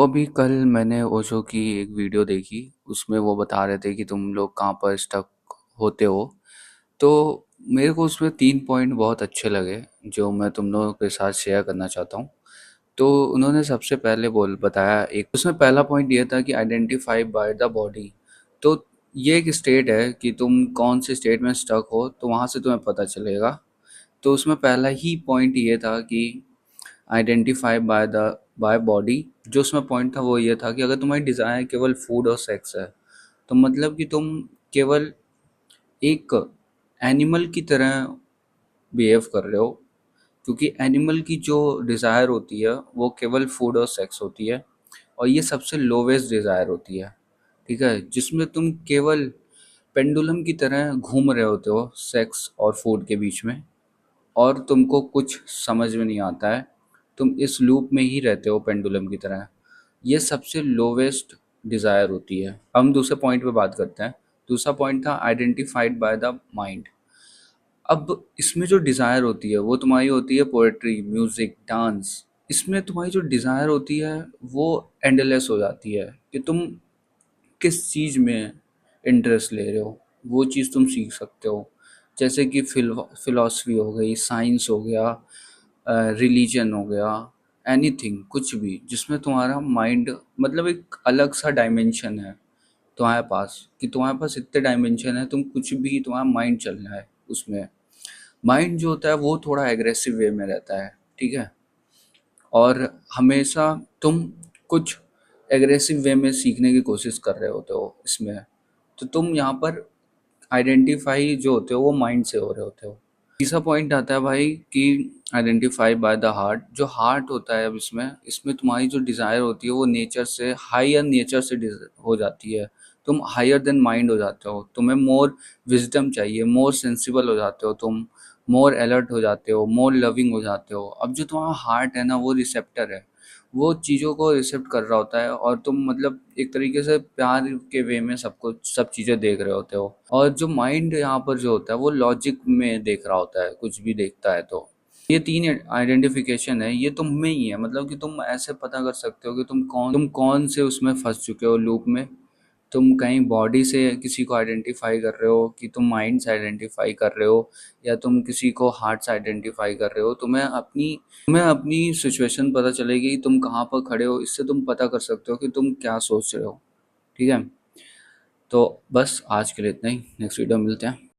तो अभी कल मैंने ओशो की एक वीडियो देखी। उसमें वो बता रहे थे कि तुम लोग कहाँ पर स्टक होते हो। तो मेरे को उसमें 3 पॉइंट बहुत अच्छे लगे जो मैं तुम लोगों के साथ शेयर करना चाहता हूँ। तो उन्होंने सबसे पहले बोल बताया, एक उसमें पहला पॉइंट ये था कि आइडेंटिफाई बाय द बॉडी। तो ये एक स्टेट है कि तुम कौन से स्टेट में स्टक हो, तो वहाँ से तुम्हें पता चलेगा। तो उसमें पहला ही पॉइंट ये था कि आइडेंटिफाई बाय बॉडी। जो उसमें पॉइंट था वो ये था कि अगर तुम्हारी डिज़ायर केवल फूड और सेक्स है, तो मतलब कि तुम केवल एक एनिमल की तरह बिहेव कर रहे हो। क्योंकि एनिमल की जो डिज़ायर होती है वो केवल फूड और सेक्स होती है, और ये सबसे लोवेस्ट डिज़ायर होती है। ठीक है, जिसमें तुम केवल पेंडुलम की तरह घूम रहे होते हो सेक्स और फूड के बीच में, और तुमको कुछ समझ में नहीं आता है। तुम इस लूप में ही रहते हो पेंडुलम की तरह। ये सबसे लोवेस्ट डिज़ायर होती है। अब हम दूसरे पॉइंट पे बात करते हैं। दूसरा पॉइंट था आइडेंटिफाइड बाय द माइंड। अब इसमें जो डिज़ायर होती है वो तुम्हारी होती है पोएट्री, म्यूज़िक, डांस। इसमें तुम्हारी जो डिज़ायर होती है वो एंडलेस हो जाती है कि तुम किस चीज़ में इंटरेस्ट ले रहे हो, वो चीज़ तुम सीख सकते हो। जैसे कि फिलॉसफी हो गई, साइंस हो गया, रिलीजन हो गया, एनीथिंग, कुछ भी जिसमें तुम्हारा माइंड मतलब एक अलग सा डायमेंशन है तुम्हारे पास, कि तुम्हारे पास इतने डायमेंशन है, तुम कुछ भी, तुम्हारा माइंड चल रहा है उसमें। माइंड जो होता है वो थोड़ा एग्रेसिव वे में रहता है। ठीक है, और हमेशा तुम कुछ एग्रेसिव वे में सीखने की कोशिश कर रहे होते हो इसमें। तो तुम यहाँ पर आइडेंटिफाई जो होते हो वो माइंड से हो रहे होते हो। तीसरा पॉइंट आता है भाई कि आइडेंटिफाई बाय द हार्ट। जो हार्ट होता है अब इसमें इसमें तुम्हारी जो डिज़ायर होती है वो नेचर से, हायर नेचर से हो जाती है। तुम हायर देन माइंड हो जाते हो, तुम्हें मोर विजडम चाहिए, मोर सेंसिबल हो जाते हो तुम, मोर अलर्ट हो जाते हो, मोर लविंग हो जाते हो। अब जो तुम्हारा हार्ट है ना वो रिसेप्टर है, वो चीज़ों को रिसेप्ट कर रहा होता है, और तुम मतलब एक तरीके से प्यार के वे में सबको सब चीज़ें देख रहे होते हो। और जो माइंड यहाँ पर जो होता है वो लॉजिक में देख रहा होता है, कुछ भी देखता है। तो ये तीन आइडेंटिफिकेशन है, ये तुम में ही है। मतलब कि तुम ऐसे पता कर सकते हो कि तुम कौन से उसमें फंस चुके हो लूप में। तुम कहीं बॉडी से किसी को आइडेंटिफाई कर रहे हो, कि तुम माइंड से आइडेंटिफाई कर रहे हो, या तुम किसी को हार्ट से आइडेंटिफाई कर रहे हो। तुम्हें अपनी सिचुएशन पता चलेगी, तुम कहाँ पर खड़े हो। इससे तुम पता कर सकते हो कि तुम क्या सोच रहे हो। ठीक है, तो बस आज के लिए इतना ही। नेक्स्ट वीडियो में मिलते हैं।